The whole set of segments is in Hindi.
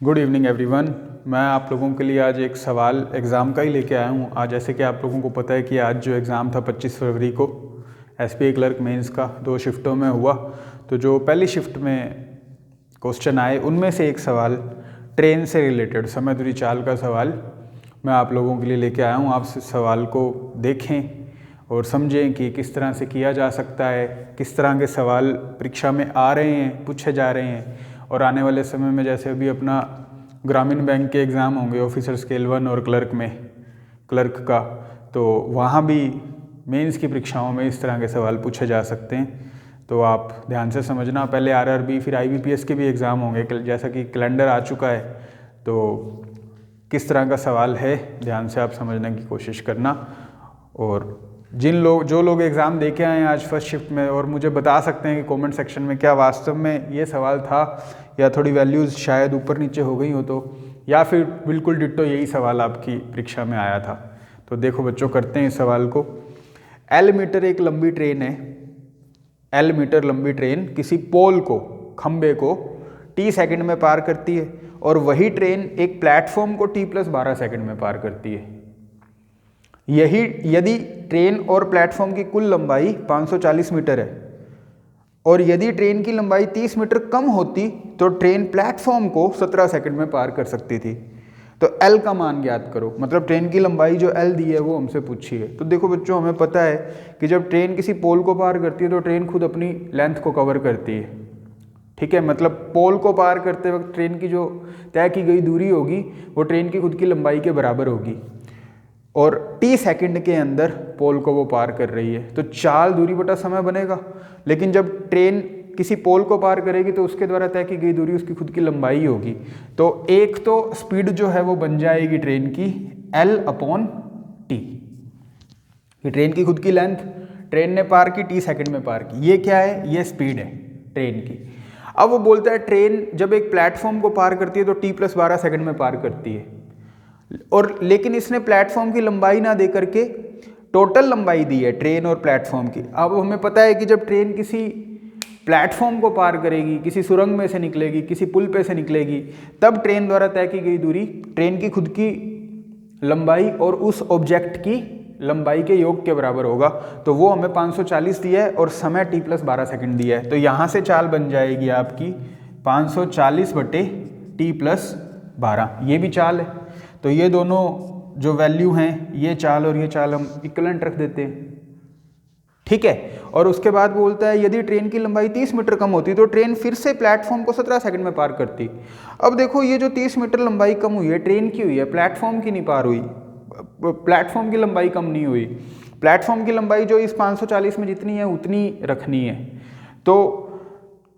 Good evening everyone. मैं आप लोगों के लिए आज एक सवाल एग्ज़ाम का ही लेके आया हूँ। आज जैसे कि आप लोगों को पता है कि आज जो एग्ज़ाम था 25 फरवरी को एसबीआई क्लर्क मेंस का 2 शिफ्टों में हुआ। तो जो पहली शिफ्ट में क्वेश्चन आए उनमें से एक सवाल ट्रेन से रिलेटेड समय दूरी चाल का सवाल मैं आप लोगों के लिए लेके आया हूँ। आप इस सवाल को देखें और समझें कि किस तरह से किया जा सकता है, किस तरह के सवाल परीक्षा में आ रहे हैं, पूछे जा रहे हैं। और आने वाले समय में जैसे अभी अपना ग्रामीण बैंक के एग्ज़ाम होंगे ऑफिसर स्केल 1 और क्लर्क का, तो वहाँ भी मेंस की परीक्षाओं में इस तरह के सवाल पूछे जा सकते हैं। तो आप ध्यान से समझना। पहले आरआरबी फिर आईबीपीएस के भी एग्ज़ाम होंगे, जैसा कि कैलेंडर आ चुका है। तो किस तरह का सवाल है ध्यान से आप समझने की कोशिश करना। और जो लोग एग्ज़ाम दे के आए हैं आज फर्स्ट शिफ्ट में और मुझे बता सकते हैं कि कमेंट सेक्शन में क्या वास्तव में ये सवाल था या थोड़ी वैल्यूज़ शायद ऊपर नीचे हो गई हो, तो या फिर बिल्कुल डिट्टो यही सवाल आपकी परीक्षा में आया था। तो देखो बच्चों, करते हैं इस सवाल को। एल मीटर एक लंबी ट्रेन है। एल मीटर लंबी ट्रेन किसी पोल को, खंबे को टी सेकंड में पार करती है और वही ट्रेन एक प्लेटफॉर्म को t+12 सेकंड में पार करती है। यही यदि ट्रेन और प्लेटफॉर्म की कुल लंबाई 540 मीटर है और यदि ट्रेन की लंबाई 30 मीटर कम होती तो ट्रेन प्लेटफॉर्म को 17 सेकंड में पार कर सकती थी। तो L का मान ज्ञात करो। मतलब ट्रेन की लंबाई जो L दी है वो हमसे पूछी है। तो देखो बच्चों, हमें पता है कि जब ट्रेन किसी पोल को पार करती है तो ट्रेन खुद अपनी लेंथ को कवर करती है। ठीक है, मतलब पोल को पार करते वक्त ट्रेन की जो तय की गई दूरी होगी वो ट्रेन की खुद की लंबाई के बराबर होगी और t सेकंड के अंदर पोल को वो पार कर रही है। तो चाल दूरी बटा समय बनेगा। लेकिन जब ट्रेन किसी पोल को पार करेगी तो उसके द्वारा तय की गई दूरी उसकी खुद की लंबाई होगी। तो एक तो स्पीड जो है वो बन जाएगी ट्रेन की L/T, कि ट्रेन की खुद की लेंथ ट्रेन ने पार की, t सेकंड में पार की। ये क्या है? ये स्पीड है ट्रेन की। अब वो बोलता है ट्रेन जब एक प्लेटफॉर्म को पार करती है तो t+12 सेकंड में पार करती है। और लेकिन इसने प्लेटफॉर्म की लंबाई ना दे करके टोटल लंबाई दी है ट्रेन और प्लेटफॉर्म की। अब हमें पता है कि जब ट्रेन किसी प्लेटफॉर्म को पार करेगी, किसी सुरंग में से निकलेगी, किसी पुल पे से निकलेगी, तब ट्रेन द्वारा तय की गई दूरी ट्रेन की खुद की लंबाई और उस ऑब्जेक्ट की लंबाई के योग के बराबर होगा। तो वो हमें 540 दिया है और समय t+12 सेकंड दिया है। तो यहाँ से चाल बन जाएगी आपकी 540/t+12। ये भी चाल है। तो ये दोनों जो वैल्यू हैं, ये चाल और ये चाल हम इक्विवेलेंट रख देते हैं। ठीक है। और उसके बाद बोलता है यदि ट्रेन की लंबाई 30 मीटर कम होती तो ट्रेन फिर से प्लेटफॉर्म को 17 सेकंड में पार करती। अब देखो, ये जो 30 मीटर लंबाई कम हुई है ट्रेन की हुई है, प्लेटफॉर्म की नहीं पार हुई। प्लेटफॉर्म की लंबाई कम नहीं हुई। प्लेटफॉर्म की लंबाई जो इस 540 में जितनी है उतनी रखनी है। तो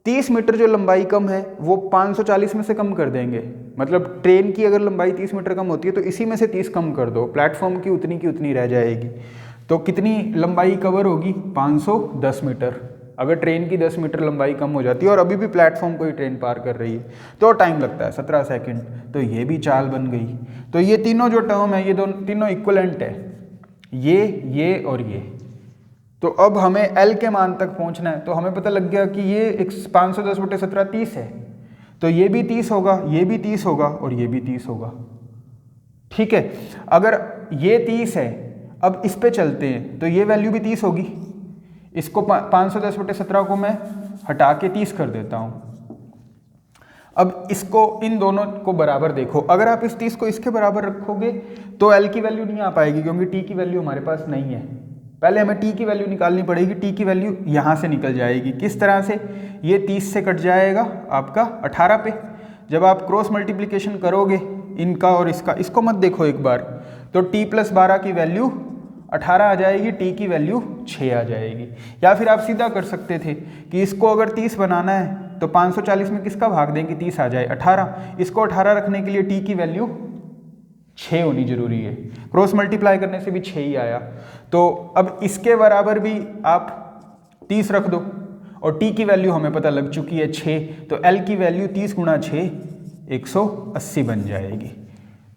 30 मीटर जो लंबाई कम है वो 540 में से कम कर देंगे। मतलब ट्रेन की अगर लंबाई 30 मीटर कम होती है तो इसी में से 30 कम कर दो, प्लेटफॉर्म की उतनी रह जाएगी। तो कितनी लंबाई कवर होगी? 510 मीटर। अगर ट्रेन की 10 मीटर लंबाई कम हो जाती है और अभी भी प्लेटफॉर्म को ही ट्रेन पार कर रही है तो टाइम लगता है 17 सेकंड। तो ये भी चाल बन गई। तो ये तीनों जो टर्म है ये तीनों इक्विवेलेंट है, ये और ये। तो अब हमें L के मान तक पहुंचना है। तो हमें पता लग गया कि ये 510/17 30 है। तो ये भी 30 होगा, ये भी 30 होगा और ये भी 30 होगा। ठीक है। अगर ये 30 है, अब इस पे चलते हैं तो ये वैल्यू भी 30 होगी। इसको 510/17 को मैं हटा के 30 कर देता हूँ। अब इसको, इन दोनों को बराबर देखो। अगर आप इस 30 को इसके बराबर रखोगे तो L की वैल्यू नहीं आ पाएगी क्योंकि T की वैल्यू हमारे पास नहीं है। पहले हमें T की वैल्यू निकालनी पड़ेगी। T की वैल्यू यहाँ से निकल जाएगी। किस तरह से? ये 30 से कट जाएगा आपका 18 पे। जब आप क्रॉस मल्टीप्लिकेशन करोगे इनका और इसका, इसको मत देखो एक बार, तो t+12 की वैल्यू 18 आ जाएगी, T की वैल्यू 6 आ जाएगी। या फिर आप सीधा कर सकते थे कि इसको अगर 30 बनाना है तो 540 में किसका भाग दें कि 30 आ जाए? 18। इसको 18 रखने के लिए T की वैल्यू 6 होनी जरूरी है। क्रॉस मल्टीप्लाई करने से भी 6 ही आया। तो अब इसके बराबर भी आप 30 रख दो और T की वैल्यू हमें पता लग चुकी है 6। तो L की वैल्यू 30 × 6 180 बन जाएगी।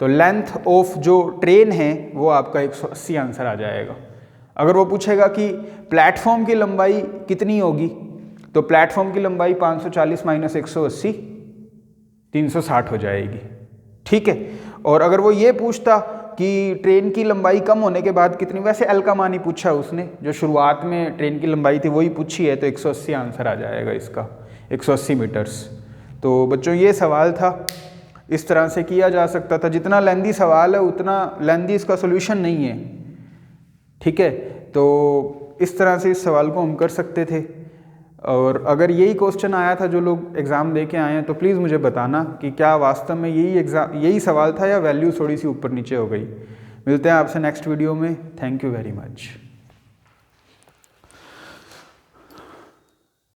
तो लेंथ ऑफ जो ट्रेन है वो आपका 180 आंसर आ जाएगा। अगर वो पूछेगा कि प्लेटफॉर्म की लंबाई कितनी होगी तो प्लेटफॉर्म की लंबाई 540 - 180 360 हो जाएगी। ठीक है, और अगर वो ये पूछता कि ट्रेन की लंबाई कम होने के बाद कितनी, वैसे एल का मान ही पूछा उसने, जो शुरुआत में ट्रेन की लंबाई थी वही पूछी है, तो 180 आंसर आ जाएगा इसका, 180 मीटर्स। तो बच्चों ये सवाल था, इस तरह से किया जा सकता था। जितना लेंदी सवाल है उतना लेंदी इसका सोल्यूशन नहीं है। ठीक है, तो इस तरह से इस सवाल को हम कर सकते थे। और अगर यही क्वेश्चन आया था जो लोग एग्ज़ाम दे के आए हैं, तो प्लीज़ मुझे बताना कि क्या वास्तव में यही सवाल था या वैल्यू थोड़ी सी ऊपर नीचे हो गई। मिलते हैं आपसे नेक्स्ट वीडियो में। Thank you very much.